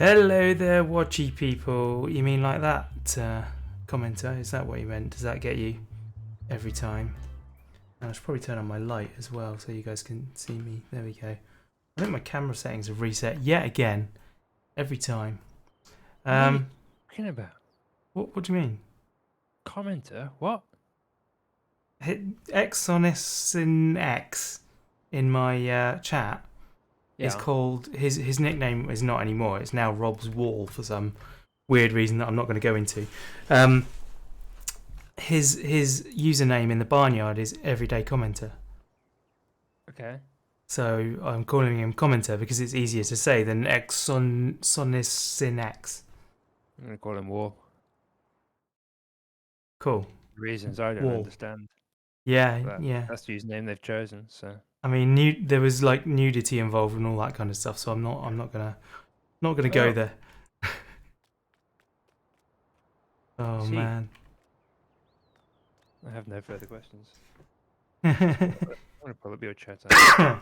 Hello there, watchy people. You mean like that, commenter? Is that what you meant? Does that get you every time? And I should probably turn on my light as well so you guys can see me. There we go. I think my camera settings have reset yet again. Every time. What are you talking about? What do you mean? Commenter? What? X on S in X in my chat is Yeah. called his nickname is not anymore. It's now Rob's Wall for some weird reason that I'm not going to go into. His username in the barnyard is Everyday Commenter. Okay. So I'm calling him Commenter because it's easier to say than X on Sonis in X. I'm gonna call him War. Cool. Reasons I don't Wall. understand. Yeah, yeah. That's the username they've chosen. So. I mean, there was like nudity involved and all that kind of stuff, so I'm not gonna go there. Oh See, man. I have no further questions. I'm gonna pull up your chat out.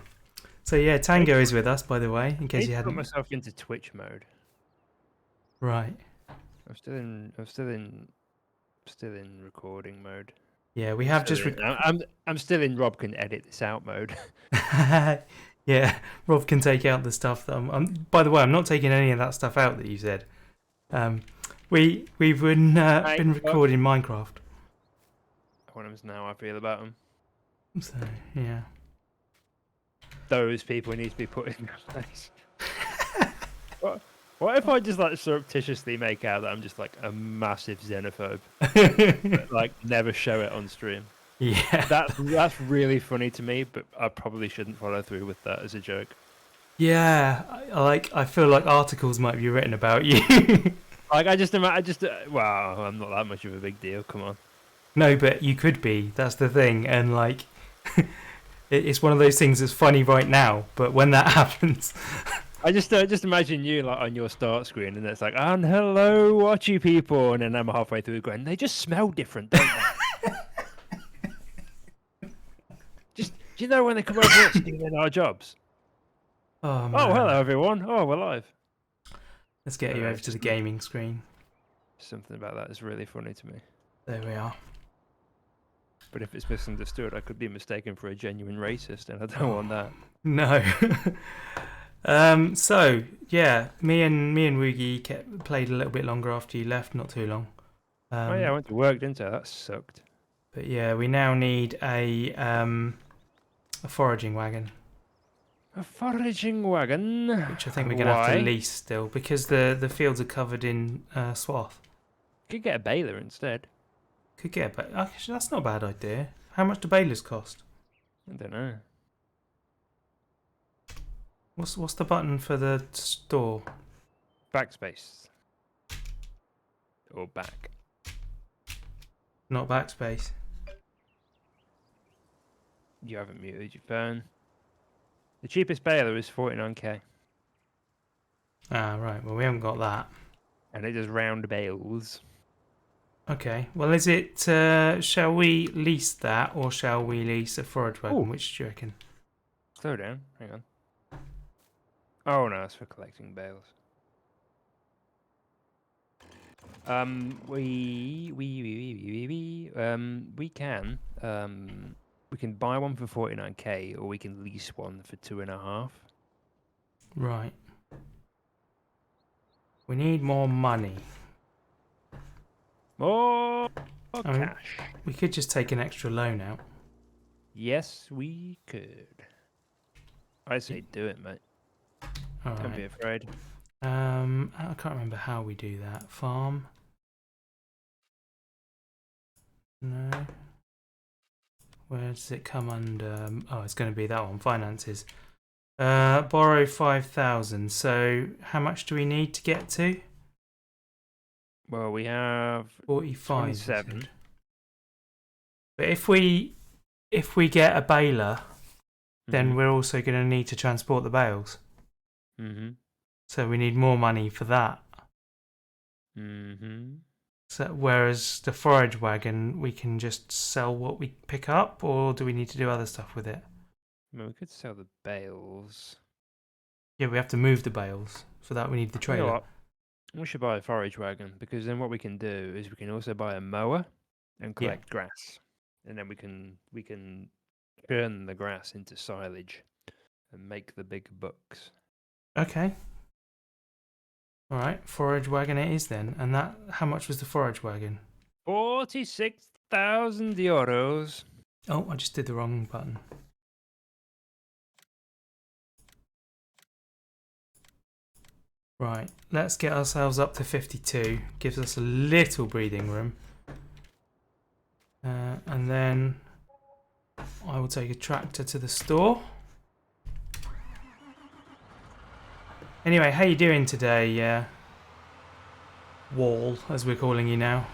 So yeah, Tango is with us, by the way, in case you hadn't. Put myself into Twitch mode. Right. I'm still in recording mode. Yeah, we have just. I'm still in Rob can edit this out mode. Yeah, Rob can take out the stuff that by the way, I'm not taking any of that stuff out that you said. We've been recording Minecraft. What knows now I feel about them. So yeah. Those people need to be put in their place. What if I just like surreptitiously make out that I'm just like a massive xenophobe, but, like never show it on stream? Yeah, that's really funny to me, but I probably shouldn't follow through with that as a joke. Yeah, I feel like articles might be written about you. Like wow, I'm not that much of a big deal. Come on. No, but you could be. That's the thing, and like, it's one of those things that's funny right now, but when that happens. I just imagine you like on your start screen, and it's like, "And hello, watchy people," and then I'm halfway through going, "They just smell different, don't they?" Do you know when they come over and stealing our jobs? Oh, man. Oh, hello everyone. Oh, we're live. Let's get you over to the gaming screen. Something about that is really funny to me. There we are. But if it's misunderstood, I could be mistaken for a genuine racist, and I don't want that. No. So yeah, me and Woogie played a little bit longer after you left, not too long. Oh yeah, I went to work, didn't I? That sucked. But yeah, we now need a foraging wagon. A foraging wagon. Which I think we're gonna have to lease still because the fields are covered in swath. Could get a baler instead. Could get a actually, that's not a bad idea. How much do balers cost? I don't know. What's the button for the store? Backspace. Or back. Not backspace. You haven't muted your phone. The cheapest baler is 49k. Ah, right. Well, we haven't got that. And it does round bales. Okay. Well, is it? Shall we lease that, or shall we lease a forage wagon? Ooh. Which do you reckon? Slow down. Hang on. Oh no, it's for collecting bales. We can buy one for 49k, or we can lease one for 2.5. Right. We need more money. More cash. We could just take an extra loan out. Yes, we could. I say do it, mate. All Don't right. be afraid. I can't remember how we do that. Farm. No. Where does it come under? Oh, it's going to be that one. Finances. Borrow 5,000. So how much do we need to get to? Well, we have 45. 27. But if we get a baler, then we're also going to need to transport the bales. Mm-hmm. So we need more money for that. Mm-hmm. So whereas the forage wagon, we can just sell what we pick up, or do we need to do other stuff with it? I mean, we could sell the bales. Yeah, we have to move the bales. For that, we need the You know trailer. what? We should buy a forage wagon because then what we can do is we can also buy a mower and Yeah. collect grass, and then we can churn the grass into silage and make the big bucks. Okay. All right, forage wagon it is then. And that, how much was the forage wagon? 46,000 euros. Oh, I just did the wrong button. Right, let's get ourselves up to 52. Gives us a little breathing room. And then I will take a tractor to the store. Anyway, how you doing today, Wall, as we're calling you now?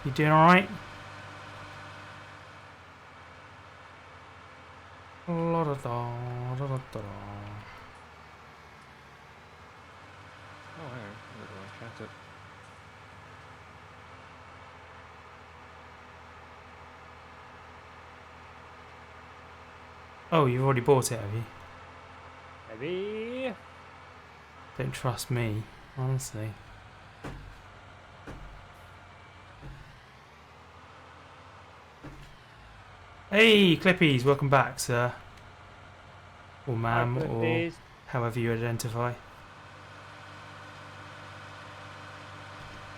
You doing alright? Oh, hang on. I'm gonna chat up. Oh, you've already bought it, have you? Heavy. Don't trust me, honestly. Hey, Clippies, welcome back, sir. Or ma'am, or however you identify.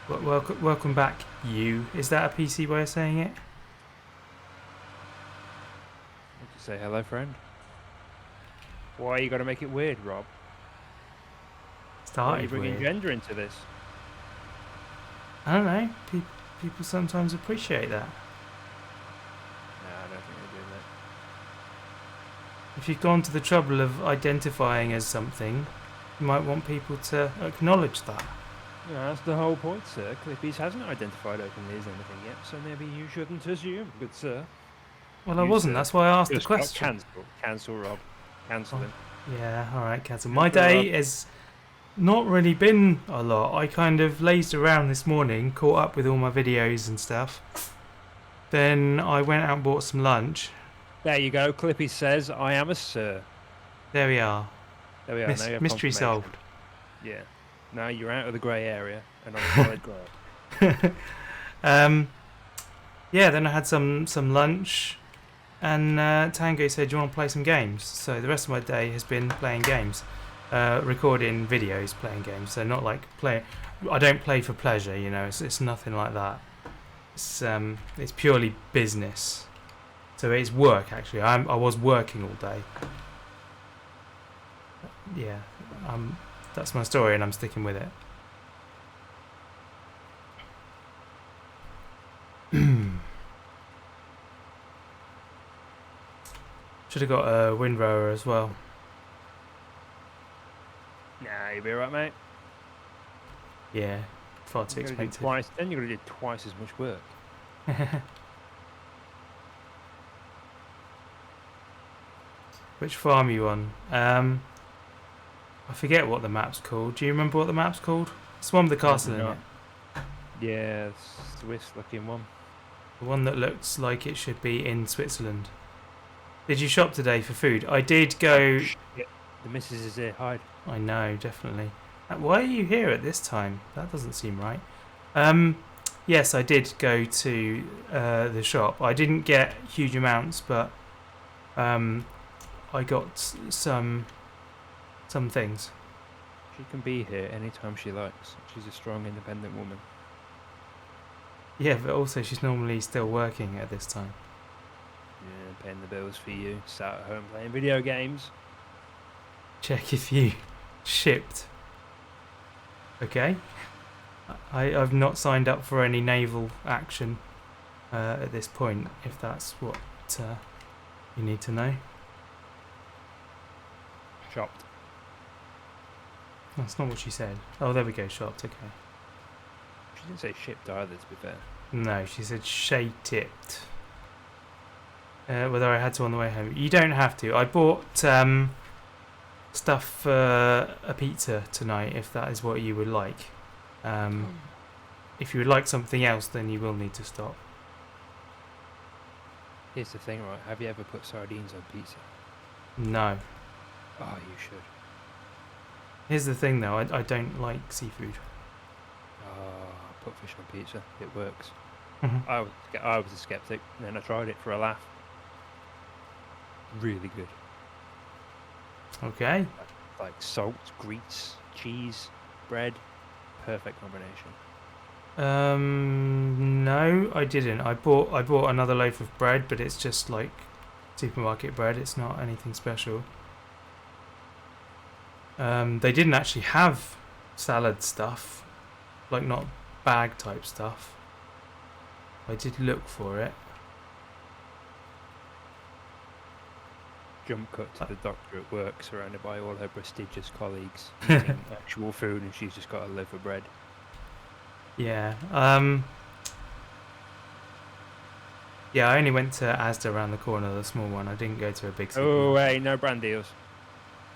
Welcome back, you. Is that a PC way of saying it? Would you say hello, friend? Why you got to make it weird, Rob? Why are you Started bringing weird. gender into this? I don't know. People sometimes appreciate that. No, I don't think they do that. If you've gone to the trouble of identifying as something, you might want people to acknowledge that. Yeah, that's the whole point, sir. Clippies hasn't identified openly as anything yet, so maybe you shouldn't assume, good sir. Well, I You, wasn't. sir. That's why I asked the Just got question. Cancel, Rob. Cancel him. Yeah, alright, cancel. Yeah, My fair day enough. has not really been a lot. I kind of lazed around this morning, caught up with all my videos and stuff. Then I went out and bought some lunch. There you go. Clippy says, I am a sir. There we are. There we are. Now you have Mystery confirmation. solved. Yeah. Now you're out of the grey area and on solid ground. Yeah, then I had some lunch, and Tango said, "Do you want to play some games?" So the rest of my day has been playing games, recording videos, playing games. So not like play. I don't play for pleasure, you know. It's nothing like that. It's purely business. So it's work actually. I was working all day. Yeah, that's my story, and I'm sticking with it. Should have got a windrower as well. Nah, you'll be alright, mate. Yeah, far too You're gonna do expensive. twice. Then you're going to do twice as much work. Which farm are you on? I forget what the map's called. Do you remember what the map's called? It's the one with the castle in it. Yeah, Swiss looking one. The one that looks like it should be in Switzerland. Did you shop today for food? I did go... Shit. The missus is here. Hide. I know, definitely. Why are you here at this time? That doesn't seem right. Yes, I did go to the shop. I didn't get huge amounts, but I got some things. She can be here anytime she likes. She's a strong, independent woman. Yeah, but also she's normally still working at this time. Yeah, paying the bills for you. Sat at home playing video games. Check if you shipped. Okay. I've not signed up for any naval action at this point, if that's what you need to know. Shopped. That's not what she said. Oh, there we go, shopped, okay. She didn't say shipped either, to be fair. No, she said shay-tipped. Whether I had to on the way home. You don't have to. I bought stuff for a pizza tonight, if that is what you would like. If you would like something else, then you will need to stop. Here's the thing, right? Have you ever put sardines on pizza? No. Oh, you should. Here's the thing though, I don't like seafood. Oh, put fish on pizza. It works. Mhm. I was a skeptic, and then I tried it for a laugh. Really good. Okay. Like salt, grease, cheese, bread. Perfect combination. No, I didn't. I bought another loaf of bread, but it's just like supermarket bread. It's not anything special. They didn't actually have salad stuff, like not bag type stuff. I did look for it. Jump cut to the doctor at work, surrounded by all her prestigious colleagues eating actual food, and she's just got a loaf of bread. Yeah. Yeah, I only went to Asda around the corner, the small one. I didn't go to a big supermarket. Oh, hey, no brand deals.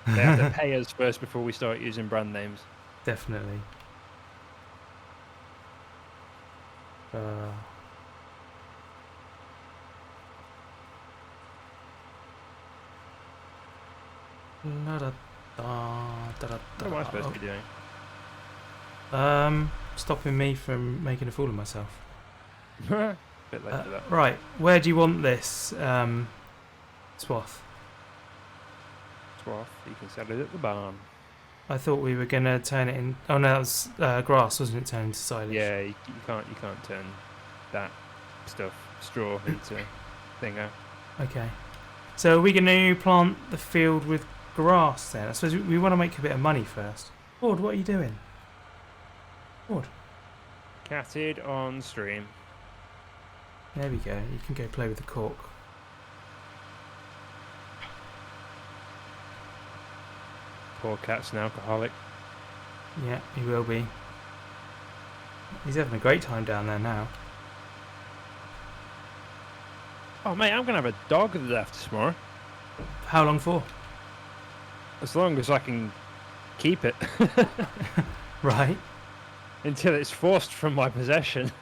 They have to pay us first before we start using brand names. Definitely. What am I supposed to be doing? Stopping me from making a fool of myself. Bit late for that. Right, where do you want this swath? Swath, you can sell it at the barn. I thought we were gonna turn it in. Oh no, that was grass, wasn't it? Turned into silage. Yeah, you can't turn that stuff, straw, into thingo. Okay. So are we gonna plant the field with grass then? I suppose we want to make a bit of money first. Ford, what are you doing? Ford. Catted on stream. There we go. You can go play with the cork. Poor cat's an alcoholic. Yeah, he will be. He's having a great time down there now. Oh mate, I'm gonna have a dog the day after tomorrow. How long for? As long as I can keep it. Right. Until it's forced from my possession.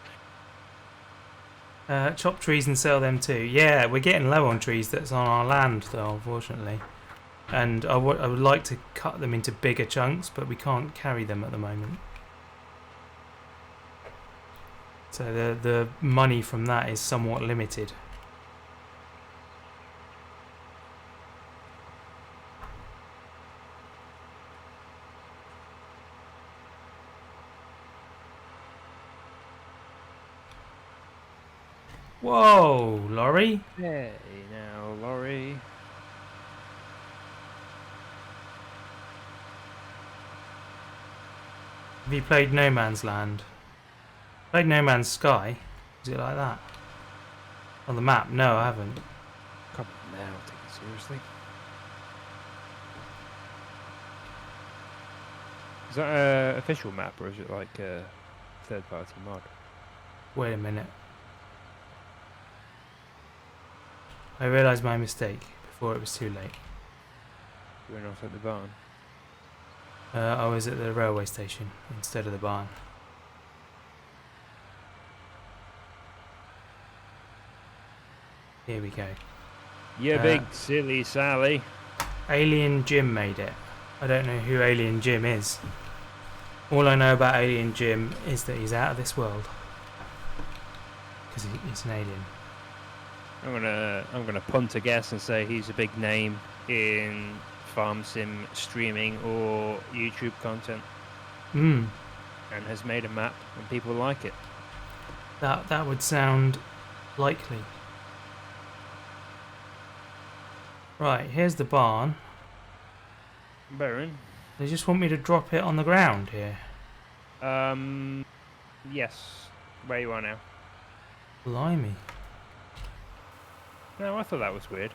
Chop trees and sell them too. Yeah, we're getting low on trees that's on our land though, unfortunately. And I would like to cut them into bigger chunks, but we can't carry them at the moment. So the money from that is somewhat limited. Whoa, lorry. Hey now, Laurie. Have you played No Man's Land? Played No Man's Sky? Is it like that? On the map? No, I haven't. Come on now, take it seriously. Is that an official map, or is it like a third-party mod? Wait a minute. I realised my mistake before it was too late. You were not at the barn. I was at the railway station instead of the barn. Here we go. You big silly Sally. Alien Jim made it. I don't know who Alien Jim is. All I know about Alien Jim is that he's out of this world. Because he's an alien. I'm gonna punt a guess and say he's a big name in farm sim streaming or YouTube content, Hmm. and has made a map and people like it. That would sound likely. Right, here's the barn. Baron. They just want me to drop it on the ground here. Yes. Where you are now? Blimey. No, I thought that was weird.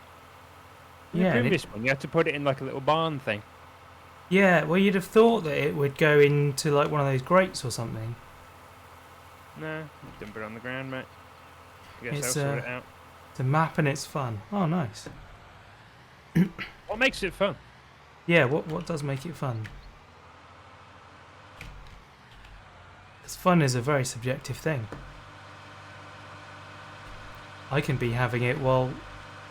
In Yeah, the and previous one, you had to put it in like a little barn thing. yeah, well you'd have thought that it would go into like one of those grates or something. No, you dump it on the ground, mate. I guess It's, I'll sort it out. It's a map and it's fun. Oh, nice. What makes it fun? Yeah, what does make it fun? Because fun is a very subjective thing. I can be having it while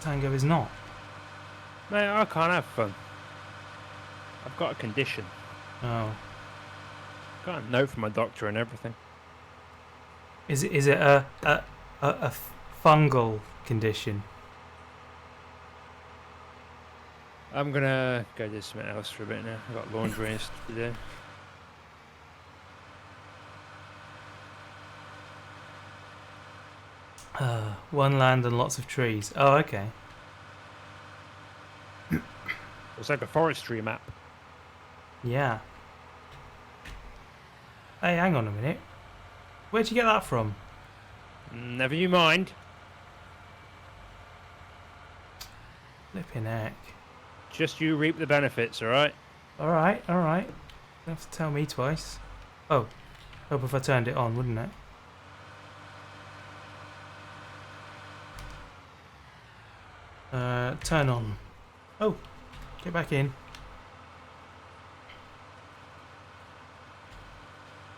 Tango is not. No, I can't have fun. I've got a condition. Oh. Got a note from my doctor and everything. Is it a fungal condition? I'm gonna go do something else for a bit now. I've got laundry to do. One land and lots of trees. Oh, okay. It's like a forestry map. Yeah. Hey, hang on a minute. Where'd you get that from? Never you mind. Flipping heck. Just you reap the benefits, alright? Alright, alright. You have to tell me twice. Oh. Hope if I turned it on, wouldn't it? Turn on. Oh. Get back in.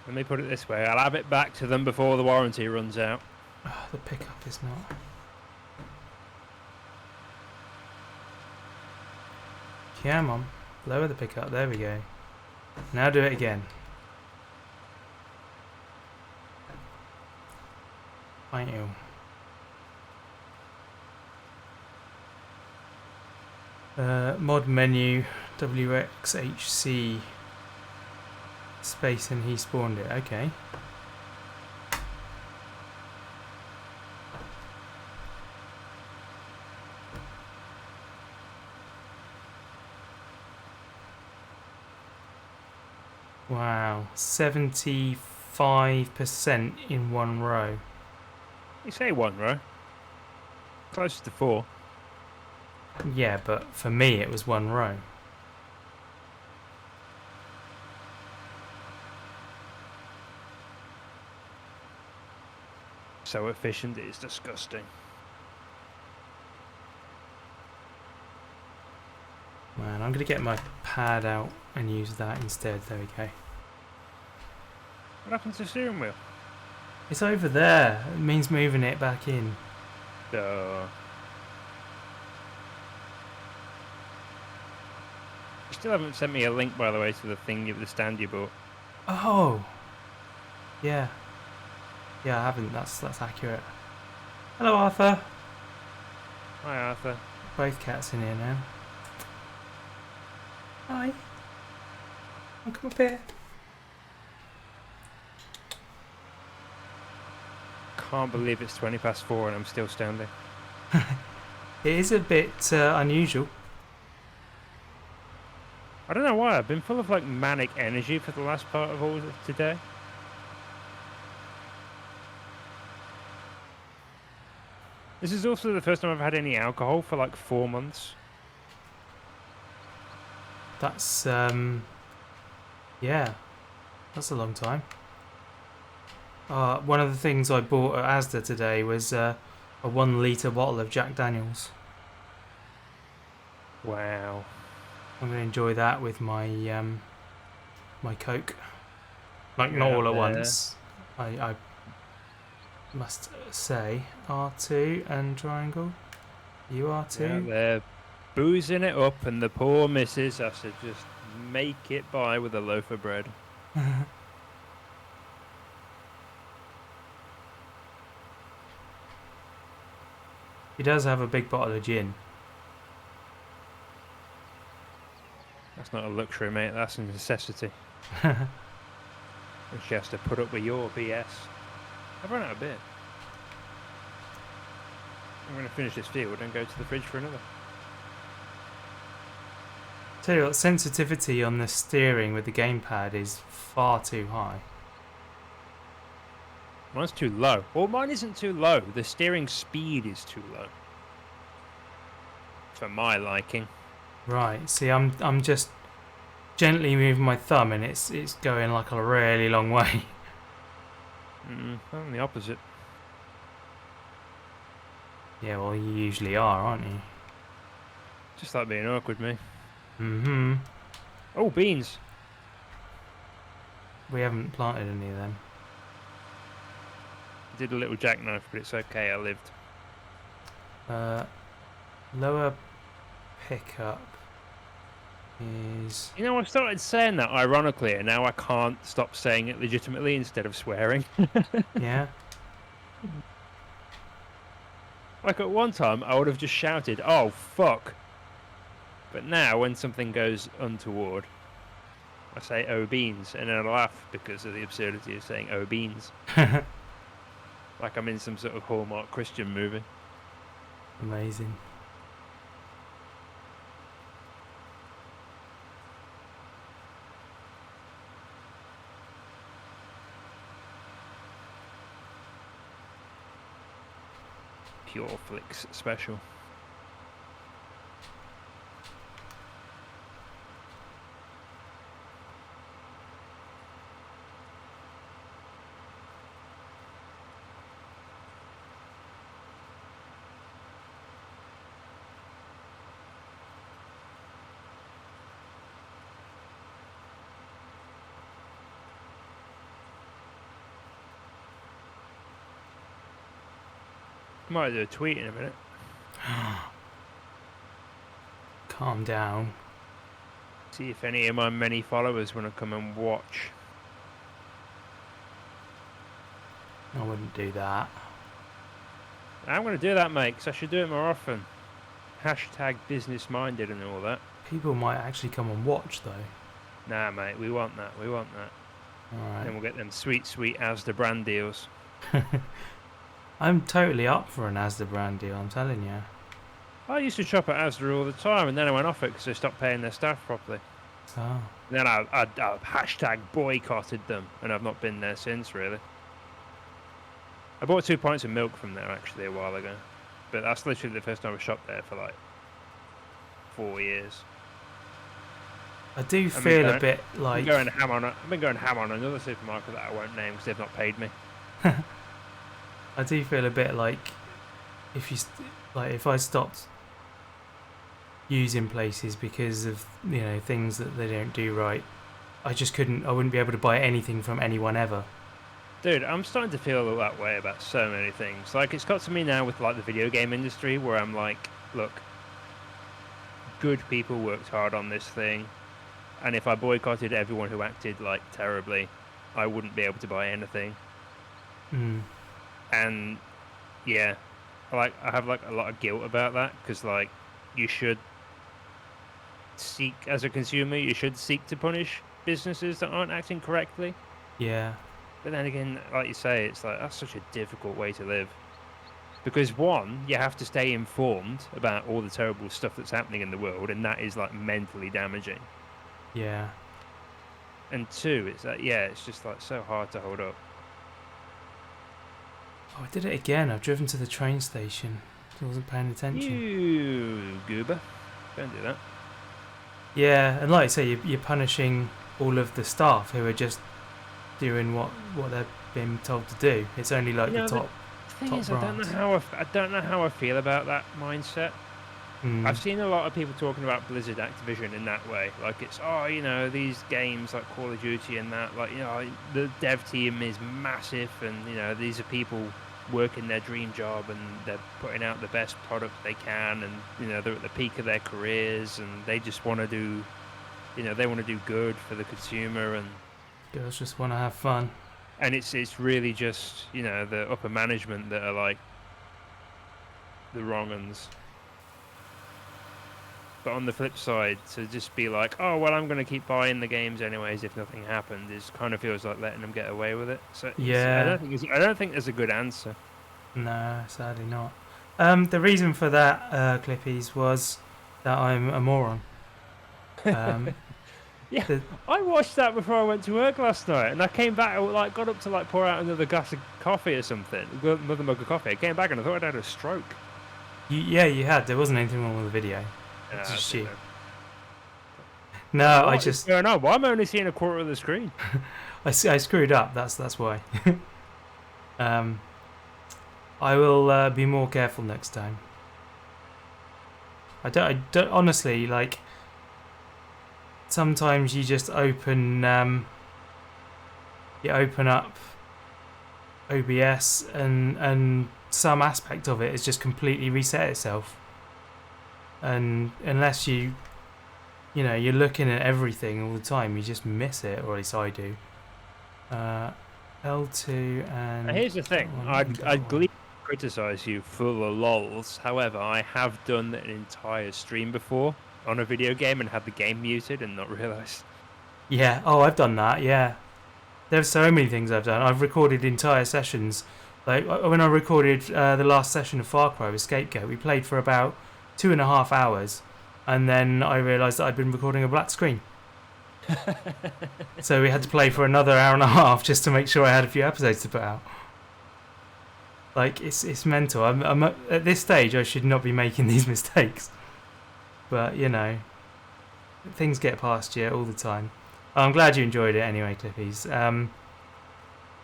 Let me put it this way. I'll have it back to them before the warranty runs out. Oh, the pickup is not. Come on. Lower the pickup. There we go. Now do it again. Thank you. Mod menu WXHC space and he spawned it. Okay. Wow, 75% in one row. You say one row. Close to 4. Yeah, but for me it was one row. So efficient, it is disgusting. Man, I'm gonna get my pad out and use that instead. There we go. What happened to the steering wheel? It's over there. It means moving it back in. You still haven't sent me a link, by the way, to the thing of the stand you bought. Oh. Yeah. Yeah, I haven't. That's accurate. Hello, Arthur. Hi, Arthur. Both cats in here now. Hi. I'll come up here. Can't believe it's 20 past 4 and I'm still standing. It is a bit unusual. I don't know why. I've been full of like manic energy for the last part of all of today. This is also the first time I've had any alcohol for like 4 months. That's yeah, that's a long time. One of the things I bought at Asda today was a 1 litre bottle of Jack Daniels. Wow. I'm gonna enjoy that with my my Coke. Like not all at once. I must say R2 and triangle. You R2. Yeah, they're boozing it up, and the poor missus has to just make it by with a loaf of bread. He does have a big bottle of gin. That's not a luxury, mate. That's a necessity. And she has to put up with your BS. I've run out of beer. I'm going to finish this field and go to the fridge for another. Tell you what, sensitivity on the steering with the gamepad is far too high. Mine's too low. Well, mine isn't too low. The steering speed is too low. For my liking. Right. See, I'm just gently moving my thumb, and it's going like a really long way. I'm the opposite. Yeah, well, you usually are, aren't you? Just like being awkward, me. Mm-hmm. Oh, beans. We haven't planted any of them. I did a little jackknife, but it's okay. I lived. Lower pickup. is... You know, I started saying that ironically, and now I can't stop saying it legitimately instead of swearing. Yeah? Like at one time, I would have just shouted, "Oh fuck!" But now, when something goes untoward, I say "oh beans," and then I laugh because of the absurdity of saying "oh beans," like I'm in some sort of Hallmark Christian movie. Amazing. Pure Flicks special. Might do a tweet in a minute. Calm down. See if any of my many followers want to come and watch. I wouldn't do that. I'm going to do that, mate, because I should do it more often. Hashtag business minded and all that. People might actually come and watch, though. Nah, mate, we want that. We want that. Alright. Then we'll get them sweet, sweet Asda brand deals. I'm totally up for an Asda brand deal, I'm telling you. I used to shop at Asda all the time, and then I went off it because they stopped paying their staff properly. Oh. Then I hashtag boycotted them, and I've not been there since, really. I bought 2 pints of milk from there, actually, a while ago. But that's literally the first time I shopped there for, like, 4 years. I do feel a bit I've like... been going ham on another supermarket that I won't name because they've not paid me. I do feel a bit like if you if I stopped using places because of things that they don't do right, I wouldn't be able to buy anything from anyone ever. Dude, I'm starting to feel that way about so many things. Like, it's got to me now with like the video game industry where I'm like, look, good people worked hard on this thing, and if I boycotted everyone who acted like terribly, I wouldn't be able to buy anything. And yeah, I have like a lot of guilt about that because like you should seek, as a consumer, you should seek to punish businesses that aren't acting correctly. Yeah. But then again, like you say, it's like that's such a difficult way to live. Because one, you have to stay informed about all the terrible stuff that's happening in the world, and that is like mentally damaging. Yeah. And two, it's like, yeah, it's just like so hard to hold up. Oh, I did it again. I've driven to the train station. I wasn't paying attention. You goober. Don't do that. Yeah, and like I say, you're punishing all of the staff who are just doing what they're being told to do. It's only like the top. The thing is, I don't know how I feel about that mindset. I've seen a lot of people talking about Blizzard Activision in that way. Like it's, these games like Call of Duty and that, like, the dev team is massive and, these are people working their dream job and they're putting out the best product they can and, they're at the peak of their careers and they just want to do, they want to do good for the consumer and... Girls just want to have fun. And it's really just, the upper management that are like the wrong uns. But on the flip side, to just be like, oh, well, I'm going to keep buying the games anyways if nothing happened, is kind of feels like letting them get away with it. So yeah, I don't think there's a good answer. No, sadly not. The reason for that, Clippies, was that I'm a moron. Yeah, I watched that before I went to work last night, and I came back, I got up to pour out another glass of coffee or something, another mug of coffee. I came back and I thought I'd had a stroke. Yeah, you had. There wasn't anything wrong with the video. It's just you. No, what's going on? Well, I'm only seeing a quarter of the screen. I screwed up. That's why. I will be more careful next time. I don't honestly, like, sometimes you just open up OBS and some aspect of it has just completely reset itself. And unless you you know, you're looking at everything all the time. You just miss it, or at least I do. L2 and Here's the thing, I'd gleefully criticise you for the lols. However, I have done an entire stream before on a video game and had the game muted and not realised. Yeah. Oh, I've done that. Yeah. There's so many things I've done. I've recorded entire sessions. Like when I recorded the last session of Far Cry with Scapegoat, we played for about 2.5 hours, and then I realised that I'd been recording a black screen. So we had to play for another hour and a half just to make sure I had a few episodes to put out. Like it's mental. I'm at this stage I should not be making these mistakes, but you know, things get past you all the time. I'm glad you enjoyed it anyway, Clippies.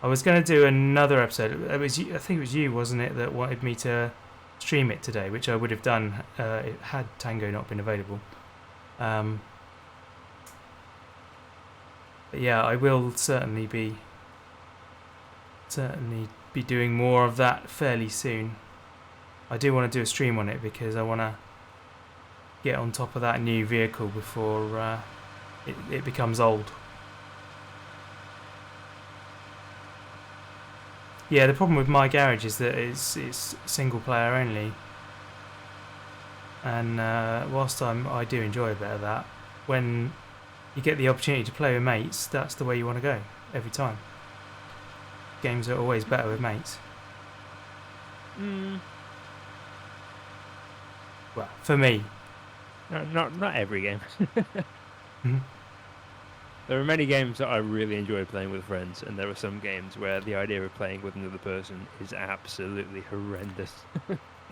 I was going to do another episode. I think it was you, wasn't it, that wanted me to stream it today, which I would have done had Tango not been available. But yeah, I will certainly be doing more of that fairly soon. I do want to do a stream on it because I want to get on top of that new vehicle before it becomes old. Yeah, the problem with my garage is that it's single player only, and whilst I do enjoy a bit of that, when you get the opportunity to play with mates, that's the way you want to go every time. Games are always better with mates. Well, for me. No, not every game. Mm-hmm. There are many games that I really enjoy playing with friends, and there are some games where the idea of playing with another person is absolutely horrendous.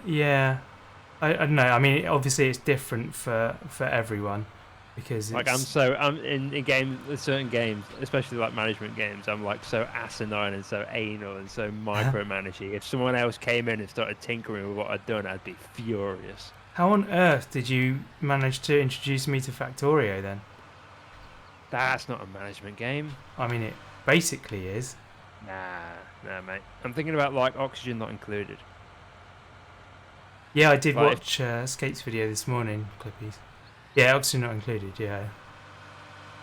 Yeah, I don't know. I mean, obviously it's different for everyone because like I'm in games, certain games, especially like management games, I'm like so asinine and so anal and so micromanaging. If someone else came in and started tinkering with what I'd done, I'd be furious. How on earth did you manage to introduce me to Factorio then? That's not a management game. I mean, it basically is. Nah, mate. I'm thinking about like Oxygen Not Included. Yeah, I did watch Skate's video this morning, Clippies. Yeah, Oxygen Not Included, yeah.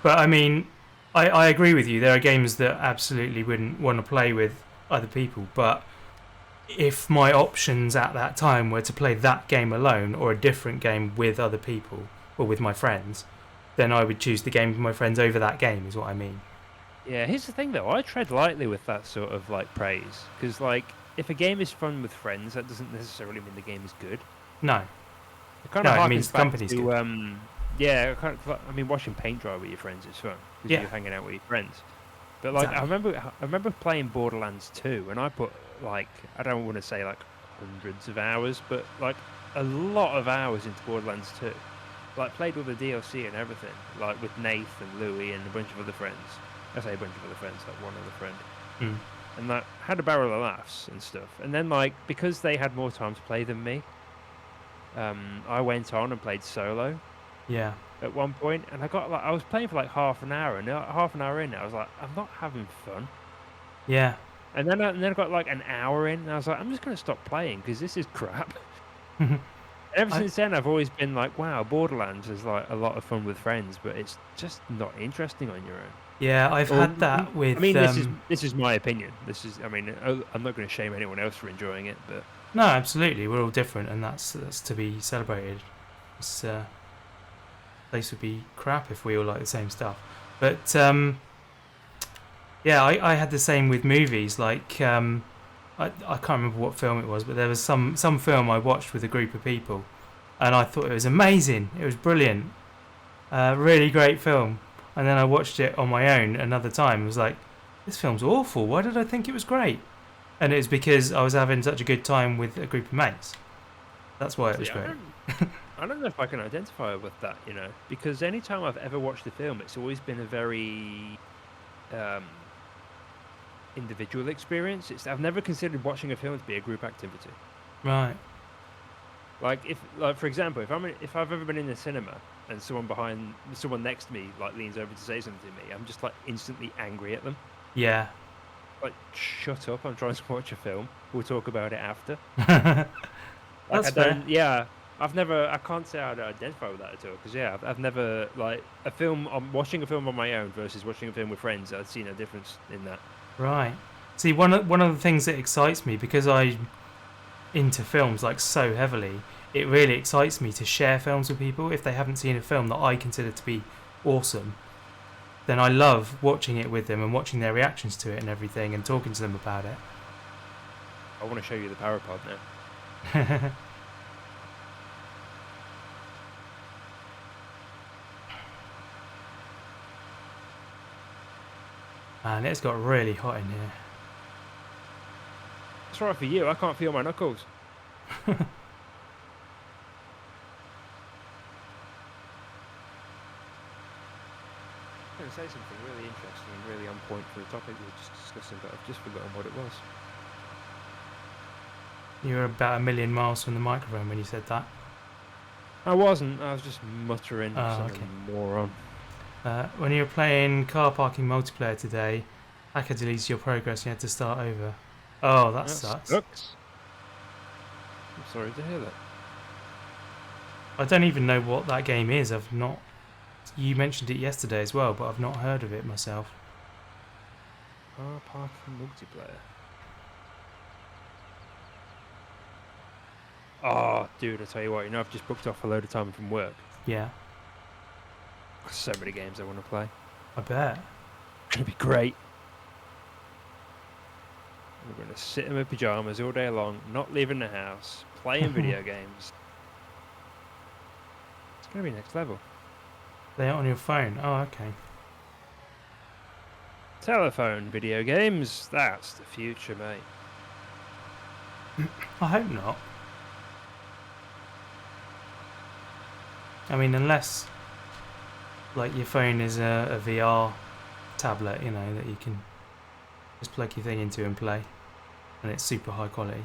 But I mean, I agree with you. There are games that absolutely wouldn't want to play with other people, but if my options at that time were to play that game alone or a different game with other people or with my friends, then I would choose the game with my friends over that game, is what I mean. Yeah, here's the thing though, I tread lightly with that sort of like praise, because like if a game is fun with friends, that doesn't necessarily mean the game is good. No. It kind of it means the company's good. Yeah, I mean, watching paint dry with your friends is fun because you're hanging out with your friends. But like, exactly. I remember playing Borderlands 2, and I put like, I don't want to say like hundreds of hours, but like a lot of hours into Borderlands 2. Like played with the DLC and everything, like with Nath and Louis and a bunch of other friends. I say a bunch of other friends, like one other friend. And like had a barrel of laughs and stuff. And then like because they had more time to play than me, I went on and played solo. Yeah. At one point, and I was playing for like half an hour, and half an hour in, I was like, I'm not having fun. Yeah. And then I got like an hour in, and I was like, I'm just gonna stop playing because this is crap. Ever since then, I've always been like, wow, Borderlands is like a lot of fun with friends, but it's just not interesting on your own. Yeah, I've had that with. I mean, this is my opinion. I'm not going to shame anyone else for enjoying it, but no, absolutely, we're all different, and that's to be celebrated. Place would be crap if we all like the same stuff. But yeah, I had the same with movies. Like I can't remember what film it was, but there was some film I watched with a group of people, and I thought it was amazing. It was brilliant, really great film. And then I watched it on my own another time. I was like, this film's awful. Why did I think it was great? And it was because I was having such a good time with a group of mates. That's why it was great. I don't know if I can identify with that, you know, because any time I've ever watched a film, it's always been a very individual experience. I've never considered watching a film to be a group activity. Right. Like for example, if I've ever been in a cinema and someone next to me like leans over to say something to me, I'm just like instantly angry at them. Yeah. Like, shut up! I'm trying to watch a film. We'll talk about it after. That's fair. Yeah, I can't say I'd identify with that at all. Because yeah, I've never like watching a film on my own versus watching a film with friends. I'd see no difference in that. Right. See, one of the things that excites me, because I'm into films like so heavily, it really excites me to share films with people if they haven't seen a film that I consider to be awesome. Then I love watching it with them and watching their reactions to it and everything and talking to them about it. I want to show you the Parapod now. Man, it's got really hot in here. It's right for you. I can't feel my knuckles. I'm going to say something really interesting and really on point for the topic we were just discussing, but I've just forgotten what it was. You were about a million miles from the microphone when you said that. I wasn't. I was just muttering. Oh, okay. Moron. When you were playing car parking multiplayer today, hacker deleted your progress and you had to start over. Oh, that sucks. I'm sorry to hear that. I don't even know what that game is. I've not. You mentioned it yesterday as well, but I've not heard of it myself. Car parking multiplayer. Oh, dude, I tell you what, I've just booked off a load of time from work. Yeah. So many games I want to play. I bet. It's going to be great. We're going to sit in my pyjamas all day long, not leaving the house, playing video games. It's going to be next level. They're on your phone. Oh, okay. Telephone video games, that's the future, mate. I hope not. I mean, unless like your phone is a VR tablet, that you can just plug your thing into and play, and it's super high quality.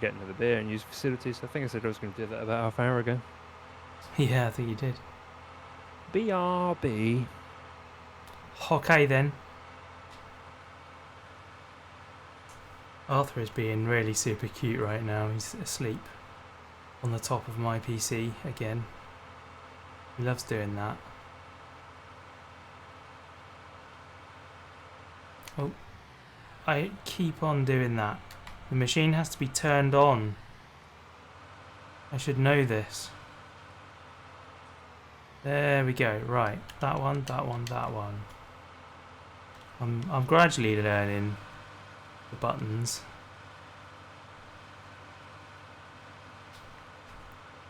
Get another beer and use facilities. I think I said I was going to do that about half an hour ago. Yeah, I think you did. BRB. Okay then. Arthur is being really super cute right now. He's asleep on the top of my PC again. He loves doing that. Oh, I keep on doing that. The machine has to be turned on. I should know this. There we go. Right, that one, that one, that one. I'm gradually learning the buttons.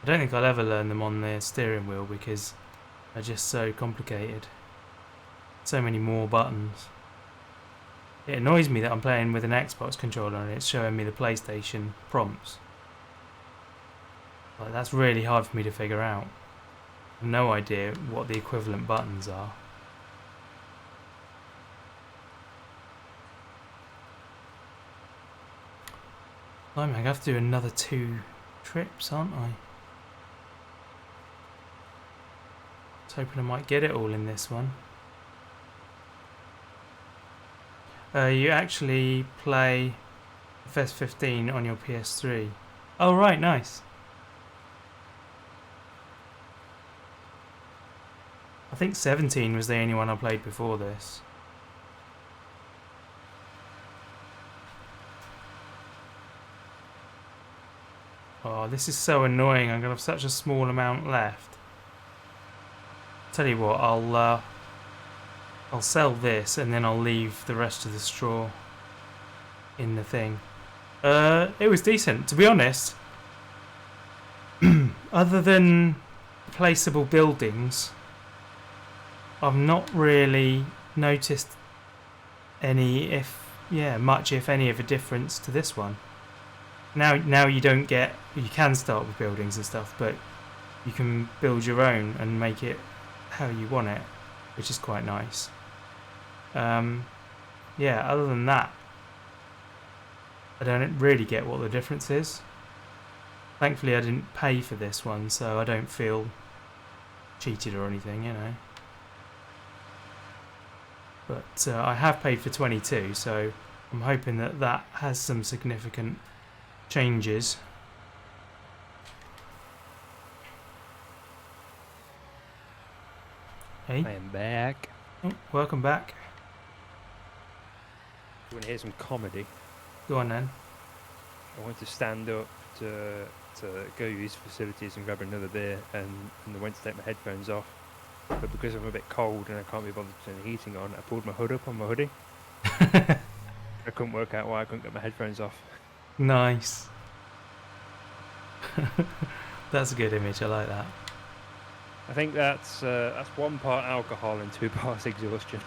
I don't think I'll ever learn them on the steering wheel because they're just so complicated. So many more buttons. It annoys me that I'm playing with an Xbox controller and it's showing me the PlayStation prompts. Like, that's really hard for me to figure out. I have no idea what the equivalent buttons are. I'm going to have to do another 2 trips, aren't I? I was hoping I might get it all in this one. You actually play FS15 on your PS3. Oh right, nice. I think 17 was the only one I played before this. Oh, this is so annoying. I'm going to have such a small amount left. Tell you what, I'll sell this and then I'll leave the rest of the straw in the thing. It was decent, to be honest. Other than placeable buildings, I've not really noticed any, much if any of a difference to this one. Now you can start with buildings and stuff, but you can build your own and make it how you want it, which is quite nice. Other than that, I don't really get what the difference is. Thankfully I didn't pay for this one, so I don't feel cheated or anything, But I have paid for 22, so I'm hoping that that has some significant changes. Hey, I am back. oh, welcome back. You want to hear some comedy? Go on then. I went to stand up to go use facilities and grab another beer, and I went to take my headphones off. But because I'm a bit cold and I can't be bothered to turn the heating on, I pulled my hood up on my hoodie. I couldn't work out why I couldn't get my headphones off. Nice. That's a good image. I like that. I think that's 1 part alcohol and 2 parts exhaustion.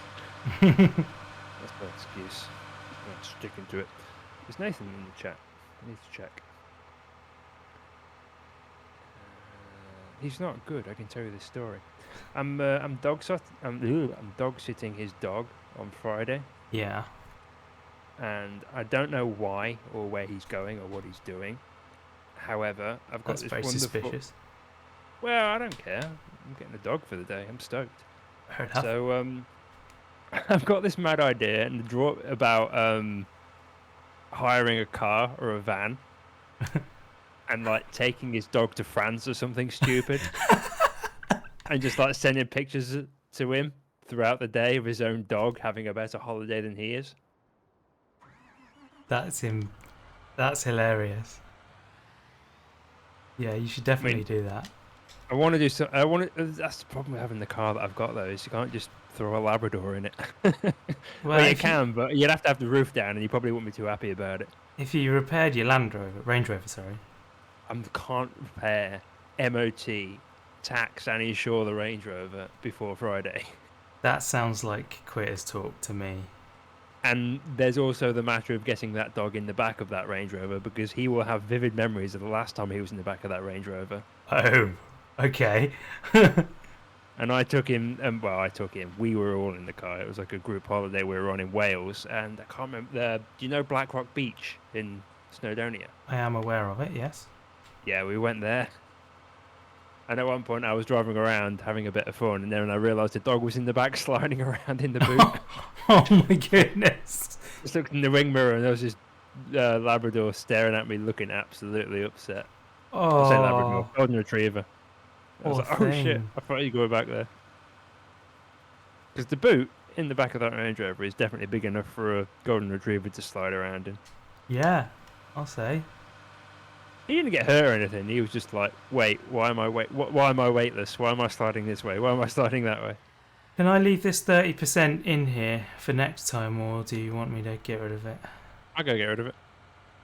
That's no excuse. I'm sticking to it. Is Nathan in the chat? I need to check. He's not good. I can tell you this story. I'm dog sitting his dog on Friday, Yeah. and I don't know why or where he's going or what he's doing. However, I've got That's this very wonderful. suspicious. Well, I don't care. I'm getting a dog for the day. I'm stoked. Fair enough. So I've got this mad idea and draw about hiring a car or a van and like taking his dog to France or something stupid and just like sending pictures to him throughout the day of his own dog having a better holiday than he is. That's him. That's hilarious. Yeah, you should definitely do that. I want to do so. That's the problem with having the car that I've got though, is you can't just throw a Labrador in it. Well, you can, but you'd have to have the roof down, and you probably wouldn't be too happy about it. If you repaired your Range Rover, sorry. I can't repair, MOT, tax, and insure the Range Rover before Friday. That sounds like quitters talk to me. And there's also the matter of getting that dog in the back of that Range Rover, because he will have vivid memories of the last time he was in the back of that Range Rover. Oh, okay. And I took him, we were all in the car. It was like a group holiday we were on in Wales, and I can't remember, do you know Black Rock Beach in Snowdonia? I am aware of it, yes. Yeah, we went there. And at one point I was driving around having a bit of fun, and then I realised the dog was in the back sliding around in the boot. Oh my goodness. Just looked in the wing mirror and there was this Labrador staring at me looking absolutely upset. Oh. I say Labrador, Golden Retriever. I was like, oh shit, I thought you'd go back there. Because the boot in the back of that Range Rover is definitely big enough for a Golden Retriever to slide around in. Yeah, I'll say. He didn't get hurt or anything. He was just like, wait, why am I weightless? Why am I sliding this way? Why am I sliding that way? Can I leave this 30% in here for next time, or do you want me to get rid of it? I'll go get rid of it.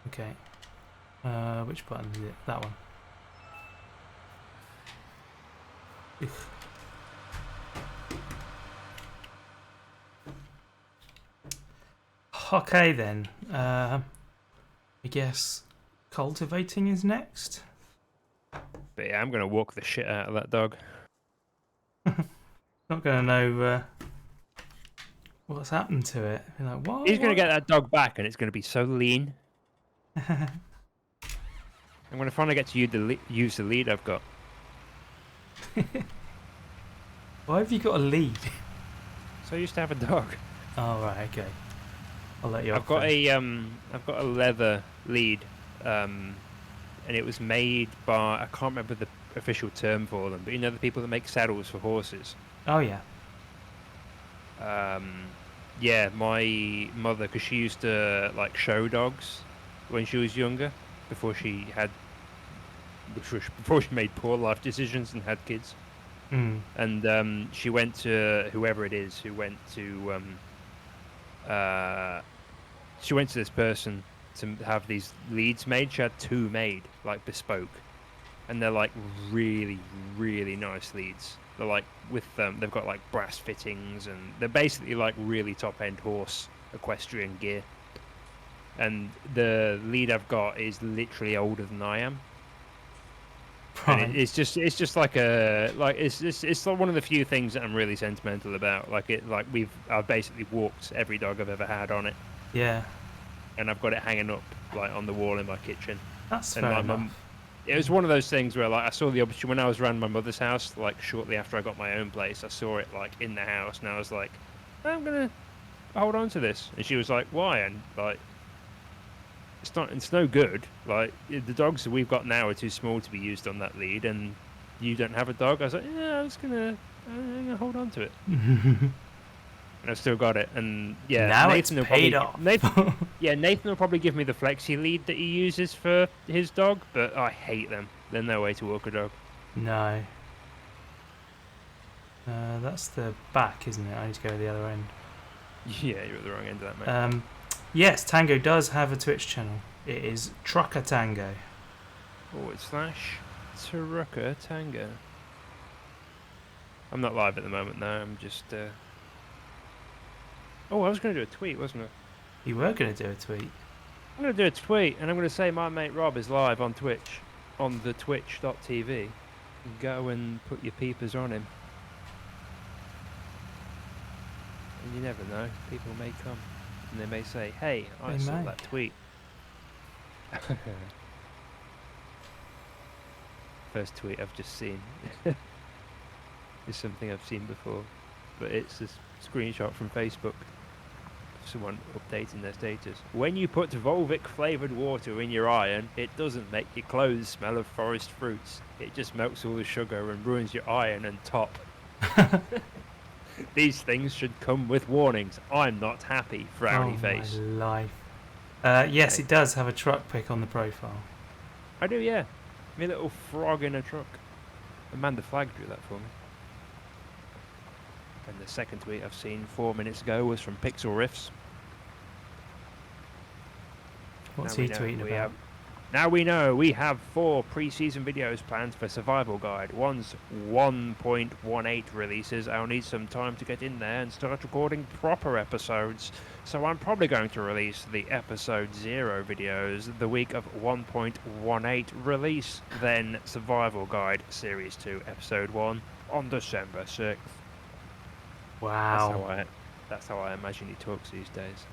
Okay. Which button is it? That one. Ugh. Okay then. I guess cultivating is next. But yeah, I'm going to walk the shit out of that dog. Not going to know what's happened to it. You're like, what? He's going to get that dog back, and it's going to be so lean. I'm going to finally get to use the lead I've got. Why have you got a lead? So I used to have a dog. Oh right, okay. I'll let you. I've got a leather lead, and it was made by, I can't remember the official term for them, but you know the people that make saddles for horses. Oh yeah. Yeah, my mother, because she used to like show dogs when she was younger, before she made poor life decisions and had kids. Mm. And she went to whoever it is who went to she went to this person to have these leads made. She had 2 made, like bespoke, and they're like really, really nice leads. They're like with they've got like brass fittings, and they're basically like really top end horse equestrian gear. And the lead I've got is literally older than I am. Right. And it's just like it's like one of the few things that I'm really sentimental about. I've basically walked every dog I've ever had on it. Yeah. And I've got it hanging up like on the wall in my kitchen. That's and fair enough. It was one of those things where like I saw the opportunity when I was around my mother's house, like shortly after I got my own place. I saw it like in the house, and I was like, I'm gonna hold on to this. And she was like, why? And like, it's no good. Like, the dogs that we've got now are too small to be used on that lead, and you don't have a dog. I was like, yeah, I'm gonna hold on to it. And I've still got it. And yeah, Now Nathan it's paid off. Nathan will probably give me the flexi lead that he uses for his dog, but I hate them. They're no way to walk a dog. No. That's the back, isn't it? I need to go to the other end. Yeah, you're at the wrong end of that, mate. Yes, Tango does have a Twitch channel. It is Trucker Tango. /Trucker Tango. I'm not live at the moment, though. I'm just... Oh, I was going to do a tweet, wasn't I? You were going to do a tweet. I'm going to do a tweet, and I'm going to say my mate Rob is live on Twitch, on the twitch.tv. Go and put your peepers on him. And you never know, people may come, and they may say, hey, I saw that tweet. First tweet I've just seen is something I've seen before, but it's a screenshot from Facebook. Someone updating their status. When you put Volvic flavoured water in your iron, it doesn't make your clothes smell of forest fruits. It just melts all the sugar and ruins your iron and top. These things should come with warnings. I'm not happy, frowny face. My life. Yes, it does have a truck pic on the profile. I do, yeah. Me little frog in a truck. Amanda Flag drew that for me. And the second tweet I've seen 4 minutes ago was from Pixel Riffs. What's he tweeting about? Now we know we have 4 pre-season videos planned for Survival Guide. One's 1.18 releases. I'll need some time to get in there and start recording proper episodes. So I'm probably going to release the episode 0 videos the week of 1.18 release. Then Survival Guide Series 2 Episode 1 on December 6th. Wow. That's how I imagine he talks these days.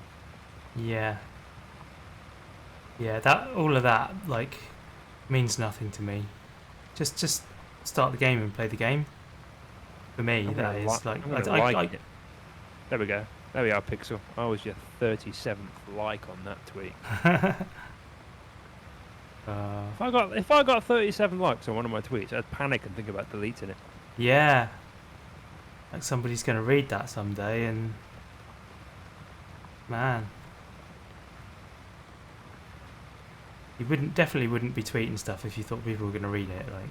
Yeah. Yeah, all of that, like, means nothing to me. Just start the game and play the game. For me, that is like it. There we go. There we are, Pixel. I was your 37th like on that tweet. If I got 37 likes on one of my tweets, I'd panic and think about deleting it. Yeah. Like somebody's going to read that someday, and man, you definitely wouldn't be tweeting stuff if you thought people were going to read it. Like,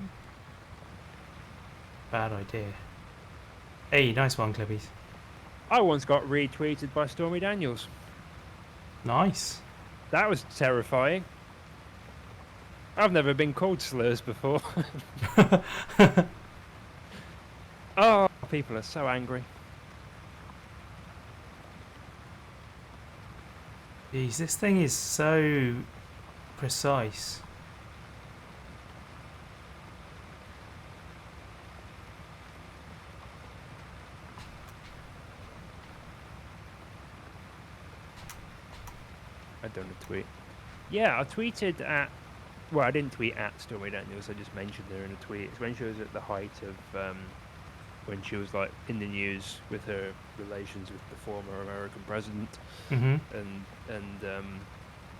bad idea. Hey, nice one, Clippies. I once got retweeted by Stormy Daniels. Nice. That was terrifying. I've never been called slurs before. Oh, people are so angry. Jeez, this thing is so precise. I don't tweet. Yeah, I tweeted at... Well, I didn't tweet at Stormy Daniels. I just mentioned her in a tweet. It's when she was at the height of... when she was like in the news with her relations with the former American president. Mm-hmm. And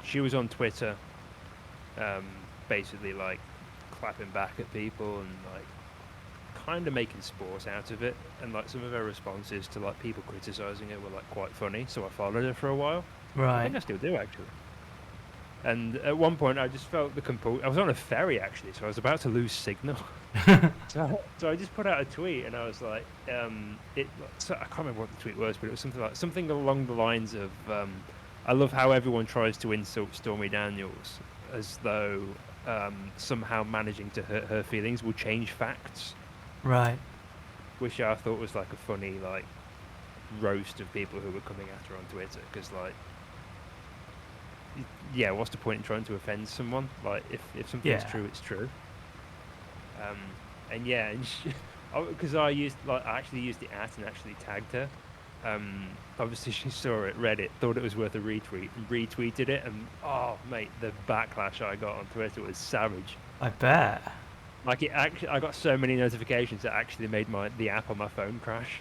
she was on Twitter basically like clapping back at people and like kind of making sport out of it, and like some of her responses to like people criticizing her were like quite funny, so I followed her for a while. Right. I think I still do, actually. And at one point I just felt the I was on a ferry actually, so I was about to lose signal. So I just put out a tweet and I was like, so I can't remember what the tweet was, but it was something along the lines of, I love how everyone tries to insult Stormy Daniels as though somehow managing to hurt her feelings will change facts. Right. Which I thought was like a funny like roast of people who were coming at her on Twitter, because like, yeah, what's the point in trying to offend someone? Like, if something's true, it's true. And yeah, and because I actually used the @ and actually tagged her. Obviously she saw it, read it, thought it was worth a retweet, and retweeted it, and oh mate, the backlash I got on Twitter was savage. I bet. Like I got so many notifications that actually made the app on my phone crash.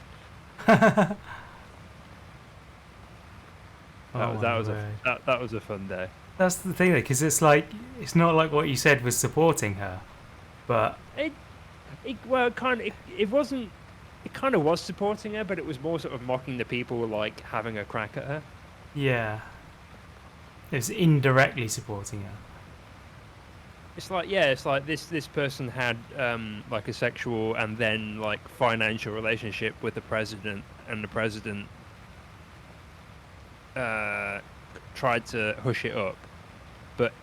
Oh my word. That was a fun day. That's the thing, because it's like it's not like what you said was supporting her, but It wasn't. It kind of was supporting her, but it was more sort of mocking the people like having a crack at her. yeah, it's indirectly supporting her. It's like this person had like a sexual and then like financial relationship with the president, and the president tried to hush it up. But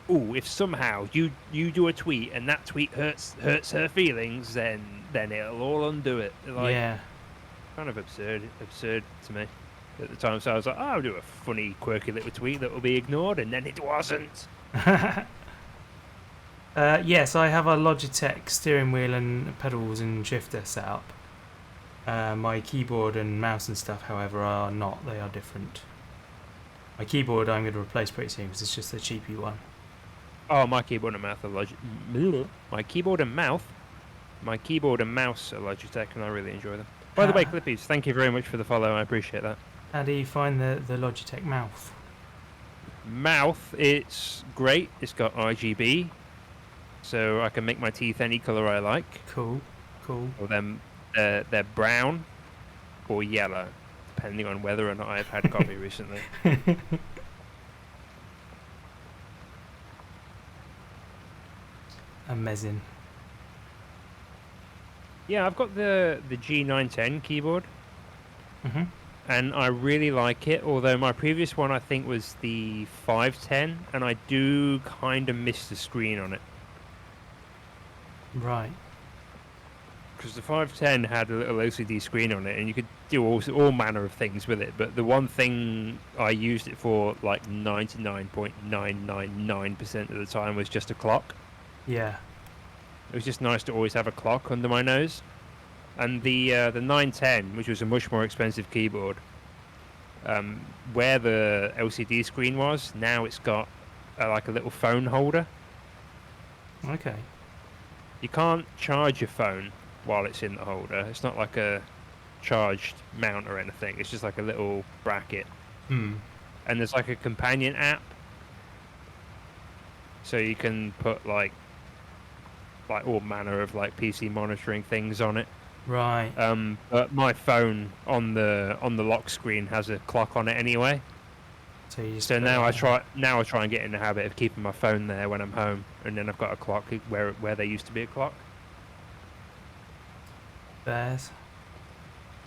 if somehow you do a tweet and that tweet hurts her feelings, then it'll all undo it. Like, Yeah. kind of absurd to me at the time. So I was like, oh, I'll do a funny, quirky little tweet that will be ignored, and then it wasn't. Yes, I have a Logitech steering wheel and pedals and shifter set up. My keyboard and mouse and stuff, however, are not. They are different. My keyboard I'm going to replace pretty soon because it's just a cheapy one. Oh, my keyboard and mouse are My keyboard and mouse are Logitech, and I really enjoy them. By the way, Clippies, thank you very much for the follow. I appreciate that. How do you find the Logitech mouth? It's great. It's got RGB, so I can make my teeth any color I like. Cool. Or they're brown or yellow, depending on whether or not I've had coffee recently. Amazing. Yeah, I've got the G910 keyboard, Mhm. and I really like it. Although my previous one I think was the 510, and I do kind of miss the screen on it. Right. Because the 510 had a little LCD screen on it, and you could do all manner of things with it. But the one thing I used it for, like 99.999% of the time, was just a clock. Yeah. It was just nice to always have a clock under my nose. And the 910, which was a much more expensive keyboard, where the LCD screen was, now it's got like a little phone holder. Okay. You can't charge your phone while it's in the holder. It's not like a charged mount or anything. It's just like a little bracket. Hmm. And there's like a companion app, so you can put like all manner of like PC monitoring things on it. Right. But my phone on the lock screen has a clock on it anyway. So now I try and get in the habit of keeping my phone there when I'm home, and then I've got a clock where there used to be a clock. Bears.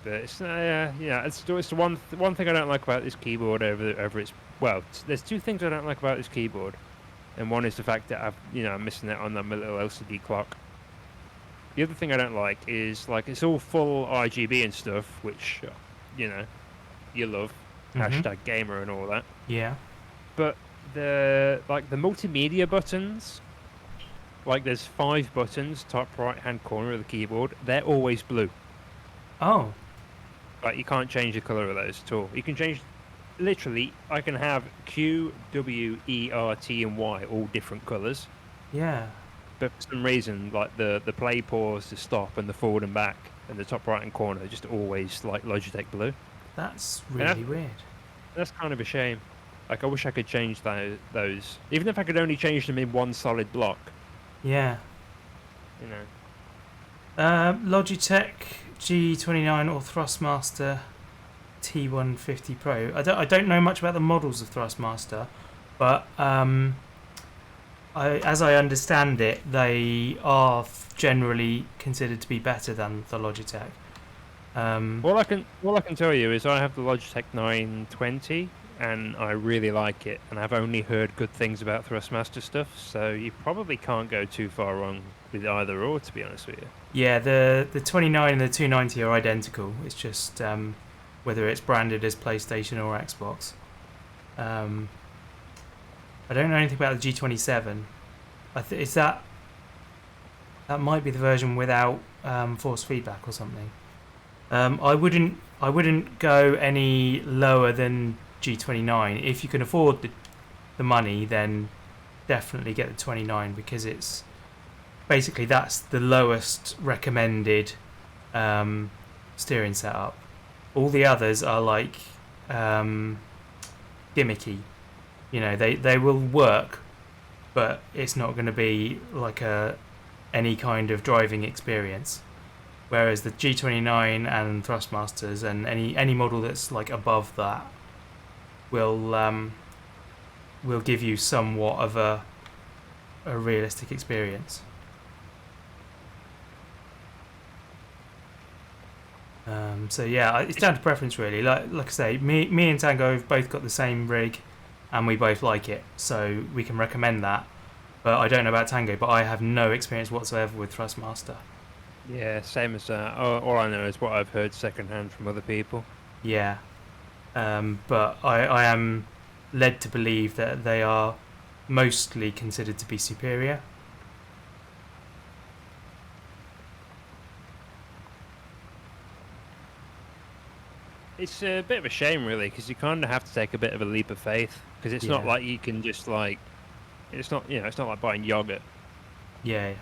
But it's it's the one thing I don't like about this keyboard over its. Well, there's two things I don't like about this keyboard, and one is the fact that I'm missing out on the little LCD clock. The other thing I don't like is like it's all full RGB and stuff, which you love. Mm-hmm. #gamer and all that. Yeah. But the multimedia buttons, like there's 5 buttons top right hand corner of the keyboard. They're always blue. Oh. Like you can't change the color of those at all. You can change. Literally, I can have Q, W, E, R, T, and Y all different colors. Yeah. But for some reason, like the play, pause, the stop, and the forward and back, and the top right hand corner are just always like Logitech blue. That's really weird. That's kind of a shame. Like I wish I could change those, even if I could only change them in one solid block. Yeah. You know. Logitech G29 or Thrustmaster T150 Pro. I don't know much about the models of Thrustmaster, but as I understand it, they are generally considered to be better than the Logitech. All I can tell you is I have the Logitech 920, and I really like it, and I've only heard good things about Thrustmaster stuff. So you probably can't go too far wrong with either or, to be honest with you. Yeah, the 29 and the 290 are identical. It's just whether it's branded as PlayStation or Xbox. I don't know anything about the G27. Is that might be the version without force feedback or something. I wouldn't go any lower than G29. If you can afford the money, then definitely get the 29, because it's basically that's the lowest recommended steering setup. All the others are like gimmicky. You know, they will work, but it's not going to be like any kind of driving experience. Whereas the G29 and Thrustmasters and any model that's like above that will give you somewhat of a realistic experience. So yeah, it's down to preference really. Like I say, me and Tango have both got the same rig, and we both like it, so we can recommend that. But I don't know about Tango, but I have no experience whatsoever with Thrustmaster. Yeah, same as that. All I know is what I've heard secondhand from other people. Yeah, but I am led to believe that they are mostly considered to be superior. It's a bit of a shame, really, because you kind of have to take a bit of a leap of faith, because it's not like you can just like, it's not like buying yogurt. Yeah.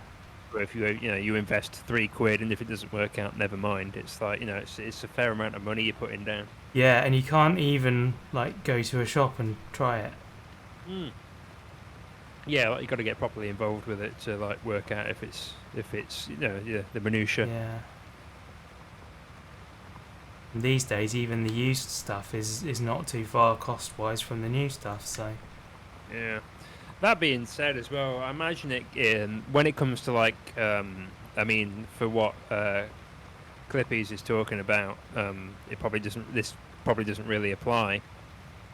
Where if you invest £3 and if it doesn't work out, never mind. It's like it's a fair amount of money you're putting down. Yeah, and you can't even like go to a shop and try it. Yeah, like you got to get properly involved with it to like work out if it's the minutiae. Yeah. These days, even the used stuff is not too far cost-wise from the new stuff, so... Yeah. That being said as well, I imagine when it comes to like, for what Clippies is talking about, this probably doesn't really apply.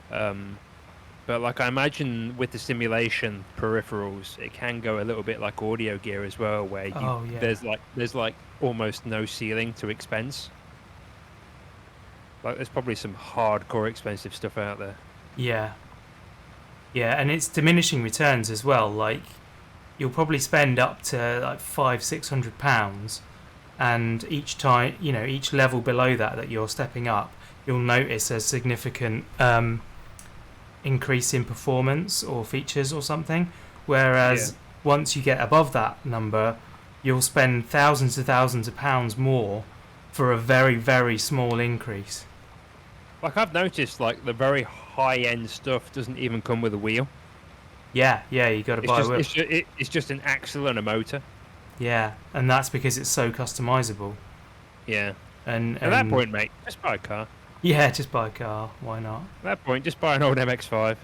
But like I imagine with the simulation peripherals, it can go a little bit like audio gear as well, where there's like almost no ceiling to expense. Like, there's probably some hardcore expensive stuff out there. Yeah. Yeah, and it's diminishing returns as well. Like, you'll probably spend up to like £500-600, and each time, each level below that you're stepping up, you'll notice a significant increase in performance or features or something. Whereas once you get above that number, you'll spend thousands of pounds more for a very, very small increase. Like, I've noticed, like, the very high-end stuff doesn't even come with a wheel. Yeah, you got to buy a wheel. It's just an axle and a motor. Yeah, and that's because it's so customizable. Yeah. And at that point, mate, just buy a car. Yeah, just buy a car. Why not? At that point, just buy an old MX-5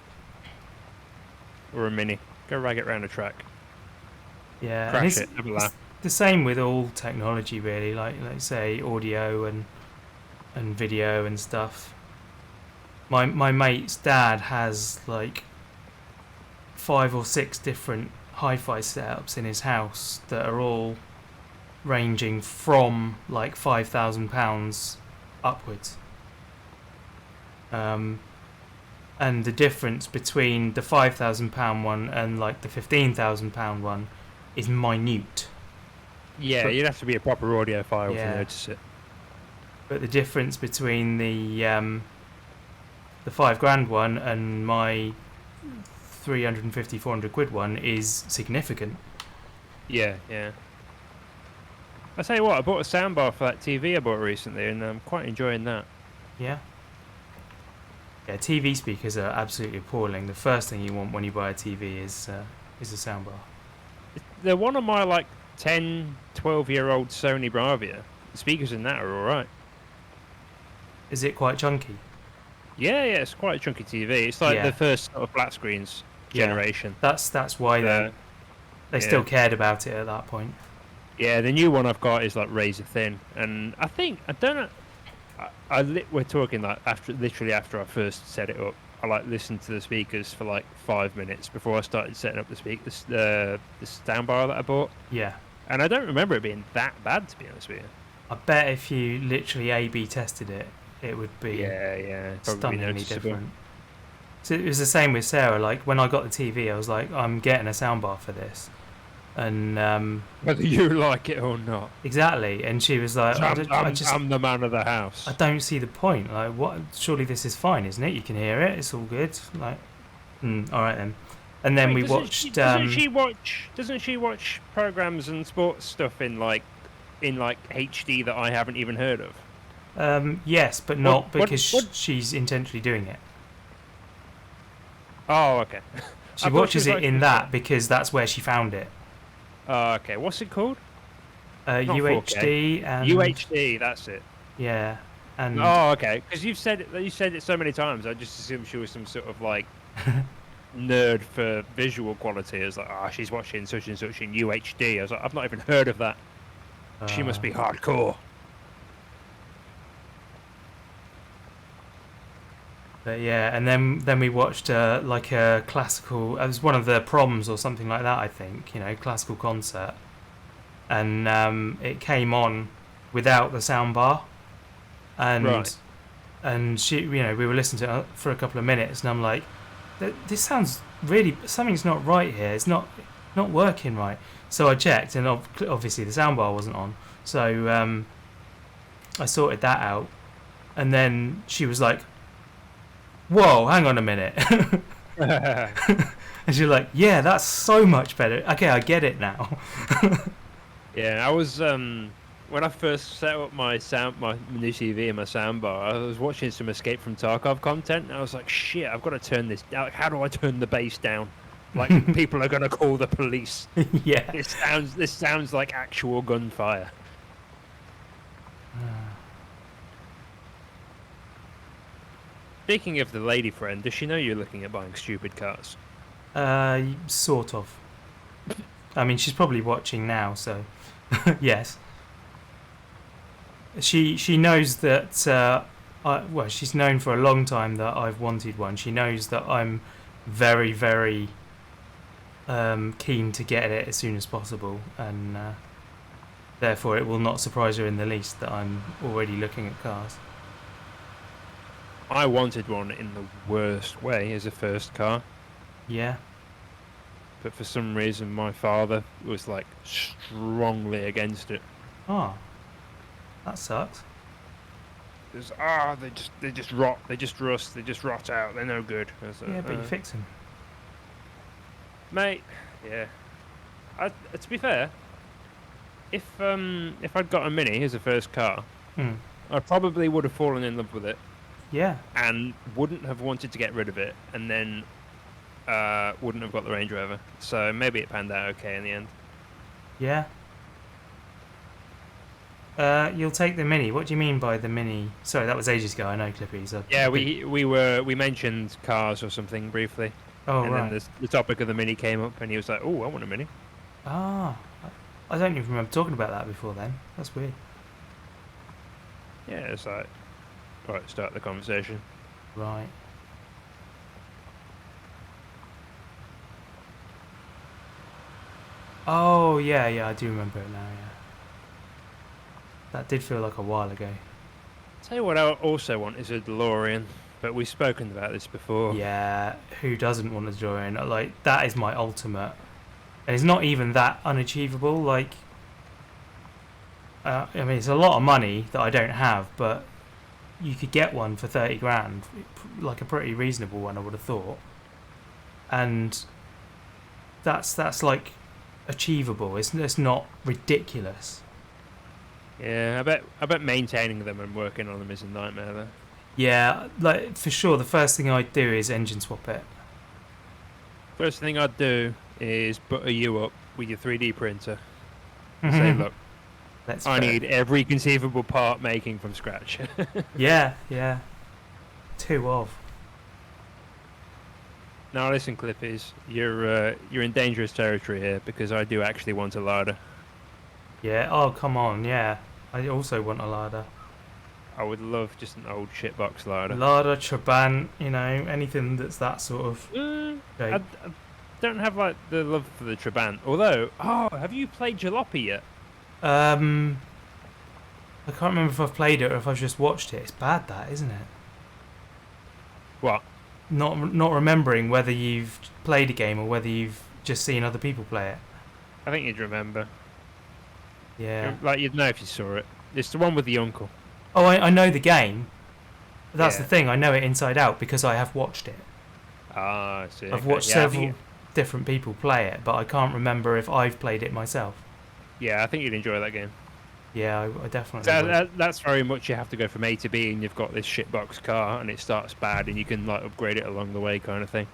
or a Mini. Go rag it around the track. Yeah, crash it. Have a laugh. It's the same with all technology, really. Like say, audio and video and stuff. My mate's dad has like 5 or 6 different hi-fi setups in his house that are all ranging from like £5,000 upwards. And the difference between the £5,000 one and like the £15,000 one is minute. Yeah, you'd have to be a proper audiophile to notice it. But the difference between the £5,000 one and my 350-400 quid one is significant. Yeah. I tell you what, I bought a soundbar for that TV I bought recently, and I'm quite enjoying that. Yeah, TV speakers are absolutely appalling. The first thing you want when you buy a TV is a soundbar. They're one of my like 10, 12-year-old Sony Bravia. The speakers in that are all right. Is it quite chunky? Yeah, it's quite a chunky TV. It's like the first sort of flat screens generation. That's why they still cared about it at that point. Yeah, the new one I've got is like razor thin, and I don't know. We're talking like literally after I first set it up. I like listened to the speakers for like 5 minutes before I started setting up the speakers, the soundbar that I bought. Yeah. And I don't remember it being that bad, to be honest with you. I bet if you literally A/B tested it, it would be stunningly different. So it was the same with Sarah. Like when I got the TV, I was like, I'm getting a soundbar for this, and whether you like it or not. Exactly, and she was like, I'm the man of the house. I don't see the point. Like, what? Surely this is fine, isn't it? You can hear it. It's all good. Like, all right then. And then we watched. Doesn't she watch programs and sports stuff in like HD that I haven't even heard of? Yes, but not because she's intentionally doing it. Oh, okay. She watches it in that because that's where she found it. Oh, okay. What's it called? Not UHD 4K. and UHD. That's it. yeah, and Oh, okay. Because you said it so many times. I just assumed she was some sort of like nerd for visual quality. It's like, oh, she's watching such and such in UHD. I was like, I've not even heard of that. She must be hardcore. But yeah, and then we watched like a classical. It was one of the proms or something like that, I think. Classical concert, and it came on without the soundbar, and Right. and we were listening to it for a couple of minutes, and I'm like, this sounds really, something's not right here. It's not working right. So I checked, and obviously the soundbar wasn't on. So I sorted that out, and then she was like, whoa, hang on a minute. And she's like, yeah, that's so much better. Okay, I get it now. Yeah, I was when I first set up my new TV and my soundbar, I was watching some Escape from Tarkov content, and I was like, shit, I've got to turn this down. How do I turn the bass down? Like, people are gonna call the police. Yeah. This sounds like actual gunfire. Speaking of the lady friend, does she know you're looking at buying stupid cars? Sort of. I mean, she's probably watching now, so yes. She knows that. Well, she's known for a long time that I've wanted one. She knows that I'm very, very keen to get it as soon as possible, and therefore it will not surprise her in the least that I'm already looking at cars. I wanted one in the worst way as a first car. Yeah. But for some reason my father was like strongly against it. Oh. That sucks. Because they just rot, they just rust, they just rot out, they're no good. Yeah, but you fix them. Mate, yeah. To be fair, if I'd got a Mini as a first car, I probably would have fallen in love with it. Yeah. And wouldn't have wanted to get rid of it, and then wouldn't have got the Range Rover. So maybe it panned out okay in the end. Yeah. You'll take the Mini. What do you mean by the Mini? Sorry, that was ages ago. I know, Clippy. Yeah, we mentioned cars or something briefly. Oh, and right. then the topic of the Mini came up, and he was like, "Oh, I want a Mini." Ah, I don't even remember talking about that before then. That's weird. Yeah, it's like, right, start the conversation. Right. Oh, yeah, I do remember it now, yeah. That did feel like a while ago. Tell you what I also want is a DeLorean, but we've spoken about this before. Yeah, who doesn't want a DeLorean? Like, that is my ultimate. And it's not even that unachievable, like... I mean, it's a lot of money that I don't have, but you could get one for 30 grand, like a pretty reasonable one, I would have thought. And that's like achievable. It's not ridiculous. Yeah, I bet maintaining them and working on them is a nightmare though. Yeah, like for sure. The first thing I'd do is engine swap it. First thing I'd do is butter you up with your 3D printer. And say, look, I need every conceivable part making from scratch. Yeah. Two of. Now listen, Clippies, you're in dangerous territory here because I do actually want a Lada. Yeah. Oh, come on. Yeah. I also want a Lada. I would love just an old shitbox Lada. Lada, Trabant, anything that's that sort of. I don't have like the love for the Trabant. Although, have you played Jalopy yet? I can't remember if I've played it or if I've just watched it. It's bad, that, isn't it? What? Not remembering whether you've played a game or whether you've just seen other people play it. I think you'd remember. Yeah. Like you'd know if you saw it. It's the one with the uncle. Oh, I know the game. That's the thing. I know it inside out because I have watched it. Ah, I see. I've watched several different people play it, but I can't remember if I've played it myself. Yeah, I think you'd enjoy that game. Yeah, I definitely that's very much you have to go from A to B and you've got this shitbox car and it starts bad and you can like upgrade it along the way kind of thing.